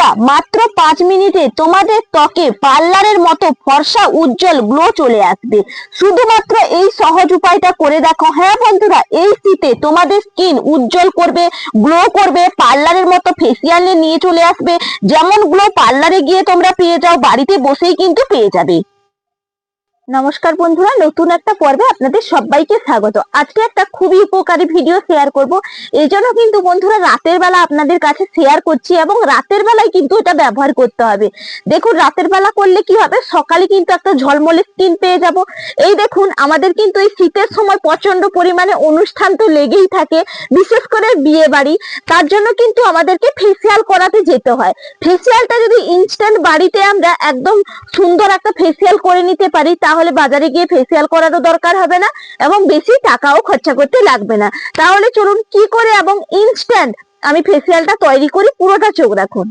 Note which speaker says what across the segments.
Speaker 1: বন্ধুরা মাত্র 5 মিনিটে তোমাদের ত্বকে পার্লারের মতো ফর্সা উজ্জ্বল গ্লো চলে আসবে। শুধুমাত্র এই সহজ উপায়টা করে দেখো। হ্যাঁ বন্ধুরা, এই শীতে তোমাদের স্কিন উজ্জ্বল করবে, গ্লো করবে, পার্লারের মতো ফেসিয়ালে নিয়ে চলে আসবে। যেমন গ্লো পার্লারে গিয়ে তোমরা পেয়ে যাও, বাড়িতে বসেই কিন্তু পেয়ে যাবে। নমস্কার বন্ধুরা, নতুন একটা পর্বে আপনাদের সবাইকে স্বাগত। আজকে একটা খুবই উপকারী ভিডিও শেয়ার করব। এই জন্য কিন্তু বন্ধুরা রাতের বেলা আপনাদের কাছে শেয়ার করছি, এবং রাতের বেলায় কিন্তু এটা ব্যবহার করতে হবে। দেখুন রাতের বেলা করলে কি হবে, সকালে কিন্তু একটা ঝলমলে স্কিন পেয়ে যাব। এই দেখুন আমাদের কিন্তু এই শীতের সময় প্রচন্ড পরিমাণে অনুষ্ঠান তো লেগেই থাকে, বিশেষ করে বিয়ে বাড়ি। তার জন্য কিন্তু আমাদেরকে ফেসিয়াল করাতে যেতে হয়। ফেসিয়ালটা যদি ইনস্ট্যান্ট বাড়িতে আমরা একদম সুন্দর একটা ফেসিয়াল করে নিতে পারি, তাহলে বাজারে গিয়ে ফেসিয়াল করারও দরকার হবে না এবং বেশি টাকাও খরচা করতে লাগবে না। তাহলে চলুন কি করে এবং ইনস্ট্যান্ট আমি ফেসিয়ালটা তৈরি করি, পুরোটা চোখ রাখুন।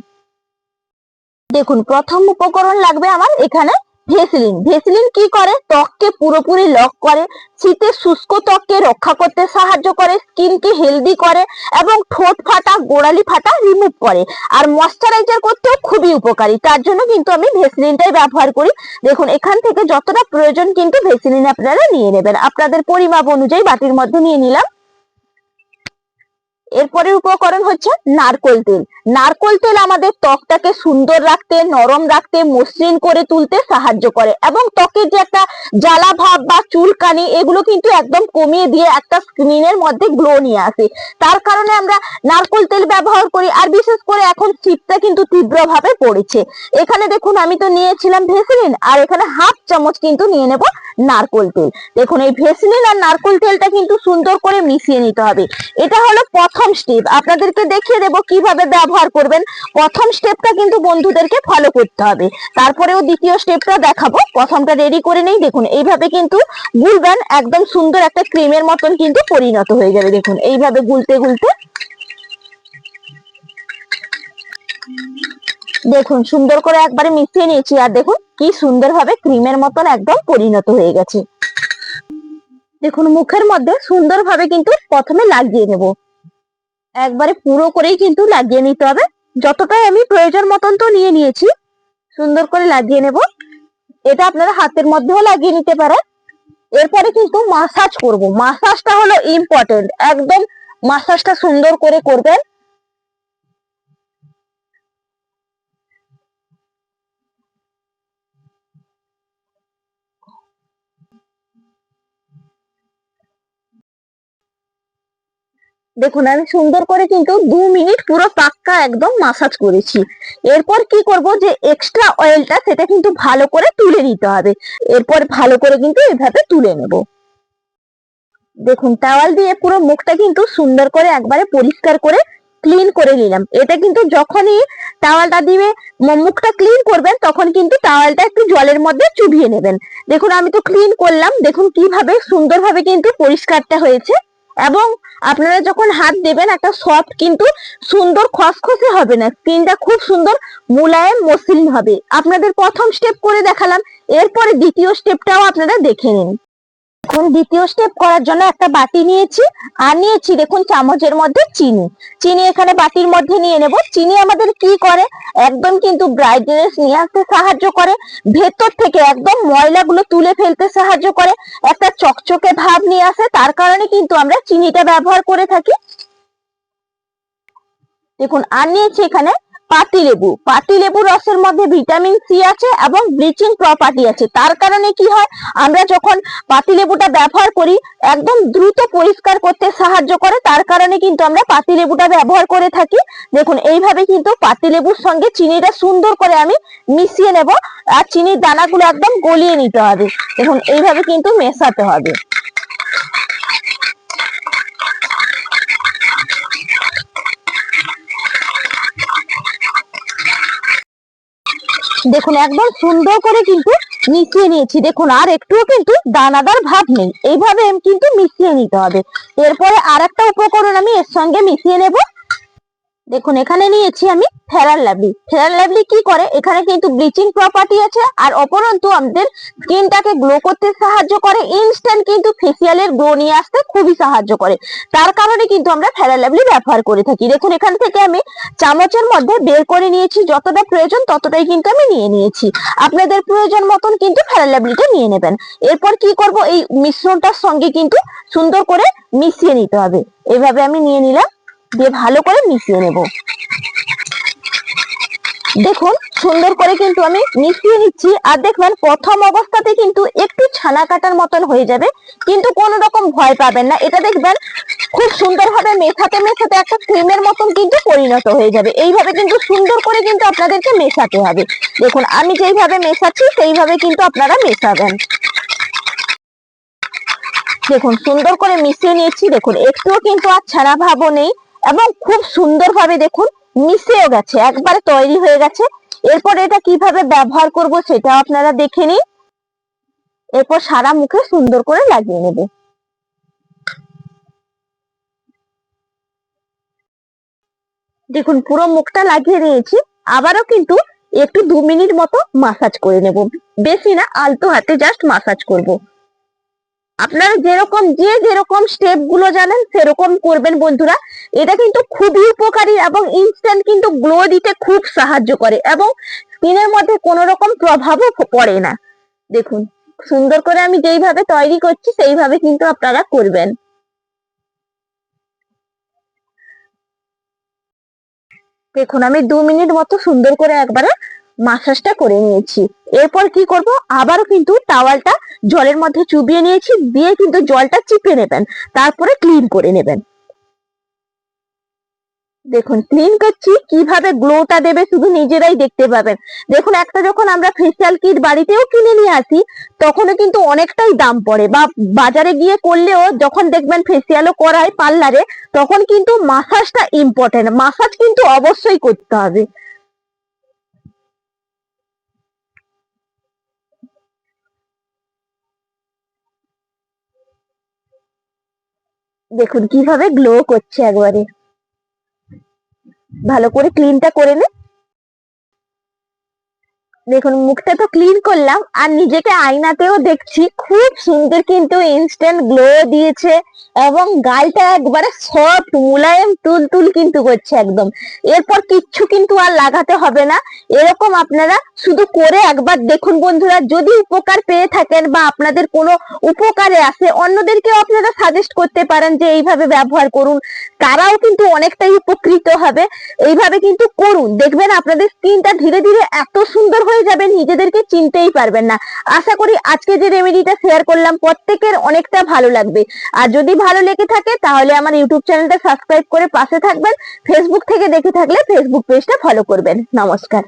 Speaker 1: দেখুন প্রথম উপকরণ লাগবে আমার এখানে ভেসলিন। ভেসলিন কি করে, ত্বককে পুরোপুরি লক করে, শীতের শুষ্ক ত্বককে রক্ষা করতে সাহায্য করে, স্কিনকে হেলদি করে এবং ঠোঁট ফাটা, গোড়ালি ফাটা রিমুভ করে, আর ময়শ্চারাইজার করতেও খুবই উপকারী। তার জন্য কিন্তু আমি ভেসলিনটাই ব্যবহার করি। দেখুন এখান থেকে যতটা প্রয়োজন কিন্তু ভেসলিন আপনারা নিয়ে নেবেন, আপনাদের পরিমাপ অনুযায়ী বাটির মধ্যে নিয়ে নিলাম। এরপরের উপকরণ হচ্ছে নারকোল তেল। নারকোল তেল আমাদের ত্বকটাকে সুন্দর রাখতে, নরম রাখতে, মসৃণ করে তুলতে সাহায্য করে এবং ত্বকের যে একটা জ্বালা ভাব বা চুলকানি, এগুলো কিন্তু একদম কমিয়ে দিয়ে একটা স্কিনের মধ্যে গ্লো নিয়ে আসে। তার কারণে আমরা নারকোল তেল ব্যবহার করি। আর বিশেষ করে এখন শীতটা কিন্তু তীব্রভাবে পড়েছে। এখানে দেখুন আমি তো নিয়েছিলাম ভেসলিন, আর এখানে হাফ চামচ কিন্তু নিয়ে নেব নারকোল তেল। দেখুন এই ভেসলিন আর নারকোল তেলটা কিন্তু সুন্দর করে মিশিয়ে নিতে হবে। এটা হলো প্রথম স্টেপ, আপনাদেরকে দেখিয়ে দেব কিভাবে ব্যবহার করবেন। প্রথম স্টেপটা কিন্তু বন্ধুদেরকে ফলো করতে হবে, তারপরেও দ্বিতীয় স্টেপটা দেখাবো। প্রথমটা রেডি করে নেই। দেখুন এইভাবে কিন্তু গুলবেন, একদম সুন্দর একটা ক্রিমের মতন কিন্তু পরিণত হয়ে যাবে। দেখুন এইভাবে গুলতে গুলতে দেখুন সুন্দর করে একবারে মিশিয়ে নিয়েছি, আর দেখুন কি সুন্দরভাবে ক্রিমের মতন একদম পরিণত হয়ে গেছে। দেখুন মুখের মধ্যে সুন্দরভাবে কিন্তু প্রথমে লাগিয়ে নেব, একবারে পুরো করেই কিন্তু লাগিয়ে নিতে হবে। যতটাই আমি প্রয়োজন মতন তো নিয়ে নিয়েছি, সুন্দর করে লাগিয়ে নেব। এটা আপনারা হাতের মধ্যেও লাগিয়ে নিতে পারেন। এরপরে কিন্তু মাসাজ করব। মাসাজটা হলো ইম্পর্টেন্ট, একদম মাসাজটা সুন্দর করে করবেন। দেখুন আমি সুন্দর করে কিন্তু 2 মিনিট পুরো পাক্কা একদম মাসাজ করেছি। এরপর কি করব, যে এক্সট্রা অয়েলটা সেটা কিন্তু ভালো করে তুলে নিতে হবে। এরপর ভালো করে কিন্তু এভাবে তুলে নেব। দেখুন টাওয়াল দিয়ে পুরো মুখটা কিন্তু সুন্দর করে একবারে পরিষ্কার করে ক্লিন করে নিলাম। এটা কিন্তু যখনই টাওয়ালটা দিয়ে মুখটা ক্লিন করবেন, তখন কিন্তু টাওয়ালটা একটু জলের মধ্যে চুবিয়ে নেবেন। দেখুন আমি তো ক্লিন করলাম, দেখুন কিভাবে সুন্দরভাবে কিন্তু পরিষ্কারটা হয়েছে। এবং আপনারা যখন হাত দেবেন একটা সফট কিন্তু সুন্দর খসখসে হবে না, স্কিনটা খুব সুন্দর মোলায়েম মসৃণ হবে। আপনাদের প্রথম স্টেপ করে দেখালাম, এরপরে দ্বিতীয় স্টেপটাও আপনারা দেখে নিন। এখন দ্বিতীয় স্টেপ করার জন্য একটা বাটি নিয়েছি, আর নিয়েছি দেখুন চামচের মধ্যে চিনি। চিনি এখানে বাটির মধ্যে নিয়ে নেব। চিনি আমাদের কি করে, একদম কিন্তু ব্রাইটনেস নিয়ে আসতে সাহায্য করে, ভেতর থেকে একদম ময়লাগুলো তুলে ফেলতে সাহায্য করে, একটা চকচকে ভাব নিয়ে আসে। তার কারণে কিন্তু আমরা চিনিটা ব্যবহার করে থাকি। দেখুন আর নিয়েছি এখানে পাতিলেবু। পাতিলেবু রসের মধ্যে ভিটামিন সি আছে এবং ব্লিচিং প্রপার্টি আছে। তার কারণে কি হয়, আমরা যখন পাতিলেবুটা ব্যবহার করি একদম দ্রুত পরিষ্কার করতে সাহায্য করে। তার কারণে কিন্তু আমরা পাতিলেবুটা ব্যবহার করে থাকি। দেখুন এইভাবে কিন্তু পাতিলেবুর সঙ্গে চিনিটা সুন্দর করে আমি মিশিয়ে নেব, আর চিনির দানাগুলো একদম গলিয়ে নিতে হবে। দেখুন এইভাবে কিন্তু মেশাতে হবে। দেখুন একদম সুন্দর করে কিন্তু মিশিয়ে নিয়েছি। দেখুন আর একটুও কিন্তু দানাদার ভাব নেই, এইভাবে কিন্তু মিশিয়ে নিতে হবে। এরপরে আর একটা উপকরণ আমি এর সঙ্গে মিশিয়ে নেব। দেখুন এখানে নিয়েছি আমি fair and lovely. Fair and lovely কি করে, এখানে কিন্তু ব্লিচিং প্রপার্টি আছে, আর অপরন্তু আমাদের স্কিনটাকে গ্লো করতে সাহায্য করে, ইনস্ট্যান্ট কিন্তু ফেসিয়ালের গ্লো নিয়ে আসতে খুবই সাহায্য করে। তার কারণে কিন্তু আমরা ফেয়ার অ্যান্ড লাভলি ব্যবহার করে থাকি। দেখুন এখান থেকে আমি চামচের মধ্যে বের করে নিয়েছি, যতটা প্রয়োজন ততটাই কিন্তু আমি নিয়ে নিয়েছি। আপনাদের প্রয়োজন মতন কিন্তু ফেয়ার অ্যান্ড লাভলিটা নিয়ে নেবেন। এরপর কি করব, এই মিশ্রণটার সঙ্গে কিন্তু সুন্দর করে মিশিয়ে নিতে হবে। এইভাবে আমি নিয়ে নিলাম, দিয়ে ভালো করে মিশিয়ে নেব। দেখুন সুন্দর করে কিন্তু আমি মিশিয়ে নিচ্ছি, আর দেখবেন প্রথম অবস্থাতে কিন্তু একটু ছানা কাটার মতন হয়ে যাবে, কিন্তু কোন রকম ভয় পাবেন না। এটা দেখবেন খুব সুন্দরভাবে মেশাতে মেশাতে একটা ক্রিমের মতন কিন্তু পরিণত হয়ে যাবে। এইভাবে কিন্তু সুন্দর করে কিন্তু আপনাদেরকে মেশাতে হবে। দেখুন আমি যেইভাবে মেশাচ্ছি সেইভাবে কিন্তু আপনারা মেশাবেন। দেখুন সুন্দর করে মিশিয়ে নিয়েছি। দেখুন একটুও কিন্তু আর ছানা ভাবও নেই, এবং খুব সুন্দরভাবে দেখুন মিশেও গেছে, একবারে তৈরি হয়ে গেছে। এরপর এটা কিভাবে ব্যবহার করব সেটা আপনারা দেখে নিন। এরপর সারা মুখে সুন্দর করে লাগিয়ে নেব। দেখুন পুরো মুখটা লাগিয়ে নিয়েছি, আবারও কিন্তু একটু 2 মিনিট মতো মাসাজ করে নেব। বেশি না, আলতো হাতে জাস্ট মাসাজ করব। আপনারা যে যেরকম স্টেপ গুলো জানেন সেরকম করবেন বন্ধুরা। এটা কিন্তু খুবই উপকারী এবং ইনস্ট্যান্ট কিন্তু গ্লো দিতে খুব সাহায্য করে, এবং স্কিনের মধ্যে কোনো রকম প্রভাবও পড়ে না। দেখুন সুন্দর করে আমি যেইভাবে তৈরি করছি সেইভাবে কিন্তু আপনারা করবেন। দেখুন আমি 2 মিনিট মতো সুন্দর করে একবারে মাসাজটা করে নিয়েছি। এরপর কি করব, আবারও কিন্তু টাওয়ালটা জলের মধ্যে চুবিয়ে নিয়েছি, দিয়ে কিন্তু জলটা চিপে নেবেন, তারপরে ক্লিন করে নেবেন। দেখুন ক্লিন করছি, কিভাবে গ্লোটা দেবে শুধু নিজেরাই দেখতে পাবেন। দেখুন একটা যখন আমরা ফেসিয়াল কিট বাড়িতেও কিনে নিয়ে আসি, তখনও কিন্তু অনেকটাই দাম পড়ে, বা বাজারে গিয়ে করলেও যখন দেখবেন ফেসিয়ালও করায় পার্লারে, তখন কিন্তু মাসাজটা ইম্পর্টেন্ট, মাসাজ কিন্তু অবশ্যই করতে হবে। দেখুন কিভাবে গ্লো করছে, একবারে ভালো করে ক্লিনটা করে নে। দেখুন মুখটা তো ক্লিন করলাম, আর নিজেকে আয়নাতেও দেখছি খুব সুন্দর কিন্তু ইনস্ট্যান্ট গ্লো দিয়েছে, এবং গালটা একবারে সফট মুলায়েম তুলতুল কিন্তু করছে একদম। এরপর কিচ্ছু কিন্তু আর লাগাতে হবে না। এরকম আপনারা শুধু করে একবার দেখুন বন্ধুরা, যদি উপকার পেয়ে থাকেন বা আপনাদের কোনো উপকারে আসে, অন্যদেরকেও আপনারা সাজেস্ট করতে পারেন যে এইভাবে ব্যবহার করুন, তারাও কিন্তু অনেকটাই উপকৃত হবে। এইভাবে কিন্তু করুন, দেখবেন আপনাদের স্কিনটা ধীরে ধীরে এত সুন্দর হয়ে যাবে নিজেদেরকে চিনতেই পারবেন না। আশা করি আজকে যে রেমেডিটা শেয়ার করলাম প্রত্যেকের অনেকটা ভালো লাগবে। আর যদি ভালো লেগে থাকে তাহলে আমার ইউটিউব চ্যানেলটা সাবস্ক্রাইব করে পাশে থাকবেন। ফেসবুক থেকে দেখে থাকলে ফেসবুক পেজটা ফলো করবেন। নমস্কার।